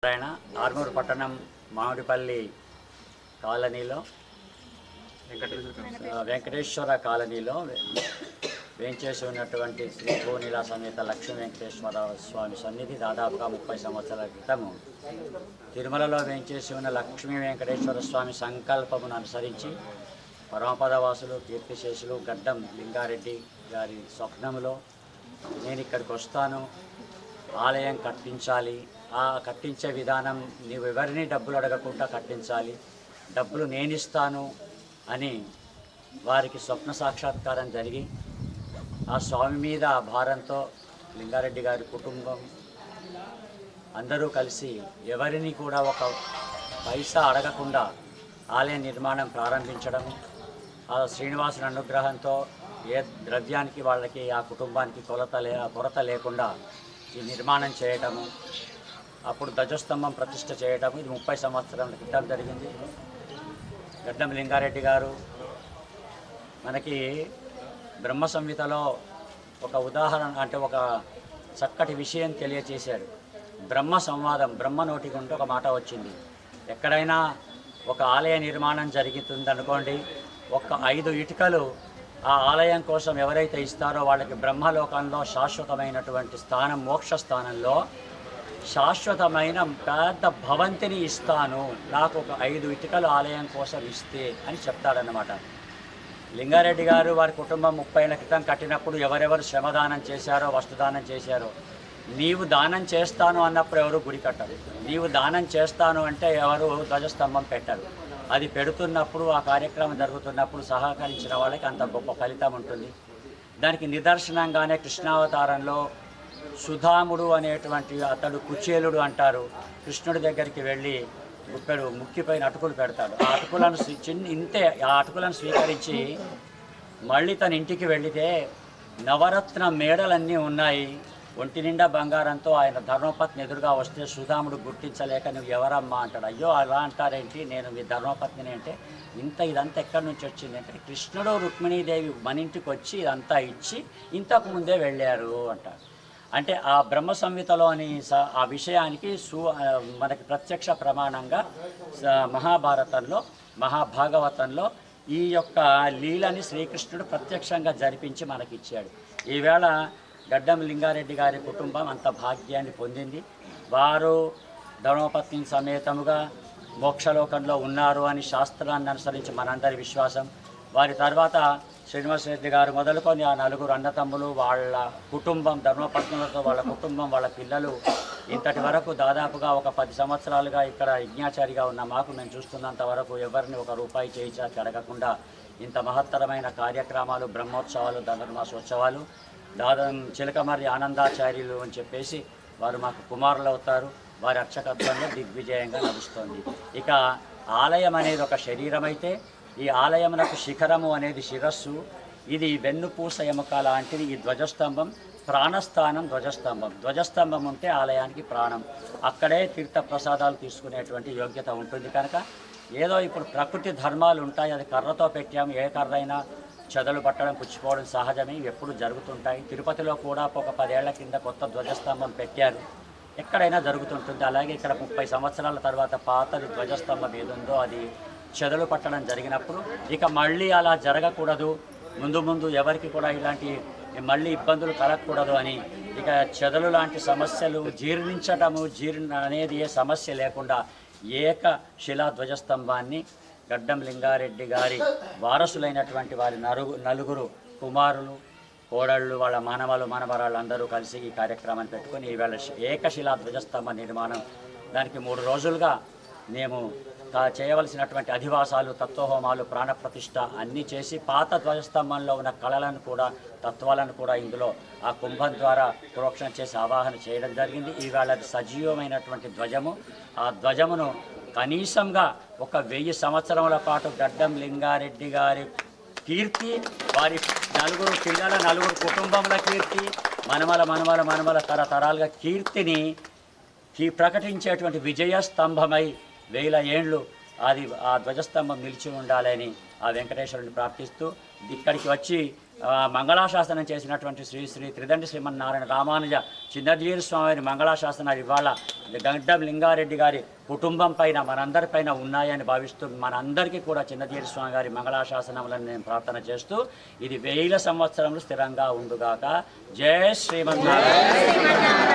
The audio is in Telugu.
ఆయన ఆర్మూరు పట్టణం మామిడిపల్లి కాలనీలో వెంకటేశ్వర కాలనీలో వేంచేసి ఉన్నటువంటి శ్రీ భూనీల సమేత లక్ష్మీ వెంకటేశ్వర స్వామి సన్నిధి దాదాపుగా 30 సంవత్సరాల క్రితము తిరుమలలో వేంచేసి ఉన్న లక్ష్మీ వెంకటేశ్వర స్వామి సంకల్పమును అనుసరించి పరమపదవాసులు కీర్తిశేషులు గడ్డం లింగారెడ్డి గారి స్వప్నములో నేను ఇక్కడికి వస్తాను, ఆలయం కట్టించాలి, ఆ కట్టించే విధానం నీవు ఎవరిని డబ్బులు అడగకుండా కట్టించాలి, డబ్బులు నేనిస్తాను అని వారికి స్వప్న సాక్షాత్కారం జరిగి ఆ స్వామి మీద భారంతో లింగారెడ్డి గారి కుటుంబం అందరూ కలిసి ఎవరిని కూడా ఒక పైసా అడగకుండా ఆలయ నిర్మాణం ప్రారంభించడం, ఆ శ్రీనివాసుని అనుగ్రహంతో ఏ ద్రవ్యానికి వాళ్ళకి ఆ కుటుంబానికి కొరత లేకుండా ఈ నిర్మాణం చేయటము, అప్పుడు ధ్వజస్తంభం ప్రతిష్ఠ చేయటము, ఇది 30 సంవత్సరాల క్రితం జరిగింది. గడ్డం లింగారెడ్డి గారు మనకి బ్రహ్మ సంహితలో ఒక ఉదాహరణ అంటే ఒక చక్కటి విషయం తెలియచేశాడు. బ్రహ్మ సంవాదం, బ్రహ్మ నోటి గుంటే ఒక మాట వచ్చింది. ఎక్కడైనా ఒక ఆలయ నిర్మాణం జరుగుతుందనుకోండి, ఒక 5 ఇటుకలు ఆ ఆలయం కోసం ఎవరైతే ఇస్తారో వాళ్ళకి బ్రహ్మలోకంలో శాశ్వతమైనటువంటి స్థానం, మోక్ష స్థానంలో శాశ్వతమైన పెద్ద భవంతిని ఇస్తాను, నాకు ఒక 5 ఇటుకలు ఆలయం కోసం ఇస్తే అని చెప్తాడన్నమాట. లింగారెడ్డి గారు వారి కుటుంబం 30 ఏళ్ల క్రితం కట్టినప్పుడు ఎవరెవరు శ్రమదానం చేశారో, వస్తుదానం చేశారో, నీవు దానం చేస్తాను అన్నప్పుడు ఎవరు గుడి కట్టరు, నీవు దానం చేస్తాను అంటే ఎవరు ధ్వజస్తంభం పెట్టరు. అది పెడుతున్నప్పుడు, ఆ కార్యక్రమం జరుగుతున్నప్పుడు సహకరించిన వాళ్ళకి అంత గొప్ప ఫలితం ఉంటుంది. దానికి నిదర్శనంగానే కృష్ణావతారంలో సుధాముడు అనేటువంటి అతడు కుచేలుడు అంటారు, కృష్ణుడి దగ్గరికి వెళ్ళి గుప్పెడు ముక్కిపైన అటుకులు పెడతాడు. ఆ అటుకులను ఆ అటుకులను స్వీకరించి మళ్ళీ తన ఇంటికి వెళితే నవరత్న మేడలన్నీ ఉన్నాయి, ఒంటి నిండా బంగారంతో ఆయన ధర్మపత్ని ఎదురుగా వస్తే సుధాముడు గుర్తించలేక నువ్వు ఎవరమ్మా అంటాడు. అయ్యో అలా అంటారేంటి, నేను మీ ధర్మపత్నిని అంటే, ఇదంతా ఎక్కడి నుంచి వచ్చింది అంటే, కృష్ణుడు రుక్మిణీదేవి మన ఇంటికి వచ్చి ఇదంతా ఇచ్చి ఇంతకు ముందే వెళ్ళారు అంటారు. అంటే ఆ బ్రహ్మ సంహితలోని ఆ విషయానికి మనకి ప్రత్యక్ష ప్రమాణంగా మహాభారతంలో, మహాభాగవతంలో ఈ యొక్క లీలని శ్రీకృష్ణుడు ప్రత్యక్షంగా జరిపించి మనకిచ్చాడు. ఈవేళ గడ్డం లింగారెడ్డి గారి కుటుంబం అంత భాగ్యాన్ని పొందింది. వారు ధర్మపత్ని సమేతముగా మోక్షలోకంలో ఉన్నారు అని శాస్త్రాన్ని అనుసరించి మనందరి విశ్వాసం. వారి తర్వాత శ్రీనివాసరెడ్డి గారు మొదలుకొని ఆ 4 అన్నతమ్ములు, వాళ్ళ కుటుంబం, ధర్మపత్నులతో వాళ్ళ కుటుంబం, వాళ్ళ పిల్లలు ఇంతటి వరకు దాదాపుగా ఒక 10 సంవత్సరాలుగా ఇక్కడ యజ్ఞాచారిగా ఉన్న మాకు మేము చూస్తున్నంత వరకు ఎవరిని ఒక రూపాయి చేయించాకి అడగకుండా ఇంత మహత్తరమైన కార్యక్రమాలు, బ్రహ్మోత్సవాలు, ధనుర్మాసోత్సవాలు, చిలకమర్రి ఆనందాచార్యులు అని చెప్పేసి వారు మాకు కుమారులు అవుతారు. వారి అర్చకత్వంలో దిగ్విజయంగా నడుస్తుంది. ఇక ఆలయం అనేది ఒక శరీరం అయితే, ఈ ఆలయమునకు శిఖరము అనేది శిరస్సు, ఇది వెన్నుపూస ఎముక లాంటిది. ఈ ధ్వజస్తంభం ప్రాణస్థానం. ధ్వజస్తంభం ఉంటే ఆలయానికి ప్రాణం. అక్కడే తీర్థ ప్రసాదాలు తీసుకునేటువంటి యోగ్యత ఉంటుంది. కనుక ఏదో ఇప్పుడు ప్రకృతి ధర్మాలు ఉంటాయి, అది కర్రతో పెట్టాము, ఏ కర్ర అయినా చెదలు పట్టడం, పుచ్చిపోవడం సహజమే, ఇవి ఎప్పుడు జరుగుతుంటాయి. తిరుపతిలో కూడా ఒక 10 ఏళ్ల కింద కొత్త ధ్వజస్తంభం పెట్టారు, ఎక్కడైనా జరుగుతుంటుంది. అలాగే ఇక్కడ 30 సంవత్సరాల తర్వాత పాతది ధ్వజస్తంభం ఏదుందో అది చెదలు పట్టడం జరిగినప్పుడు ఇక మళ్ళీ అలా జరగకూడదు, ముందు ఎవరికి కూడా ఇలాంటి మళ్ళీ ఇబ్బందులు కలగకూడదు అని ఇక చెదలు లాంటి సమస్యలు, జీర్ణ అనేది ఏ సమస్య లేకుండా ఏక శిలా ధ్వజస్తంభాన్ని గడ్డం లింగారెడ్డి గారి వారసులైనటువంటి వారి 4 కుమారులు, కోడళ్ళు, వాళ్ళ మనవరాళ్ళు అందరూ కలిసి ఈ కార్యక్రమాన్ని పెట్టుకొని ఈవేళ ఏకశిలా ధ్వజస్తంభ నిర్మాణం, దానికి 3 రోజులుగా మేము చేయవలసినటువంటి అధివాసాలు, తత్వహోమాలు, ప్రాణప్రతిష్ఠ అన్నీ చేసి పాత ధ్వజస్తంభంలో ఉన్న కళలను కూడా, తత్వాలను కూడా ఇందులో ఆ కుంభం ద్వారా ప్రోక్షణ చేసి ఆవాహన చేయడం జరిగింది. ఈవేళ సజీవమైనటువంటి ధ్వజము, ఆ ధ్వజమును కనీసంగా ఒక 1000 సంవత్సరముల పాటు గడ్డం లింగారెడ్డి గారి కీర్తి, వారి 4 పిల్లల 4 కుటుంబముల కీర్తి, మనమల తరతరాలుగా కీర్తిని ప్రకటించేటువంటి విజయస్తంభమై 1000 ఏండ్లు అది ఆ ధ్వజస్తంభం నిలిచి ఉండాలని ఆ వెంకటేశ్వరుని ప్రార్థిస్తూ ఇక్కడికి వచ్చి మంగళాశాసనం చేసినటువంటి శ్రీ శ్రీ త్రిదండి శ్రీమన్నారాయణ రామానుజ చిన్నజీరు స్వామి మంగళాశాసనాలు ఇవాళ గడ్డం లింగారెడ్డి గారి కుటుంబం పైన మనందరిపైన ఉన్నాయని భావిస్తూ మనందరికీ కూడా చిన్నజీరు స్వామి గారి మంగళాశాసనములను నేను ప్రార్థన చేస్తూ ఇది 1000 సంవత్సరములు స్థిరంగా ఉండుగాక. జై శ్రీమన్నారాయణ.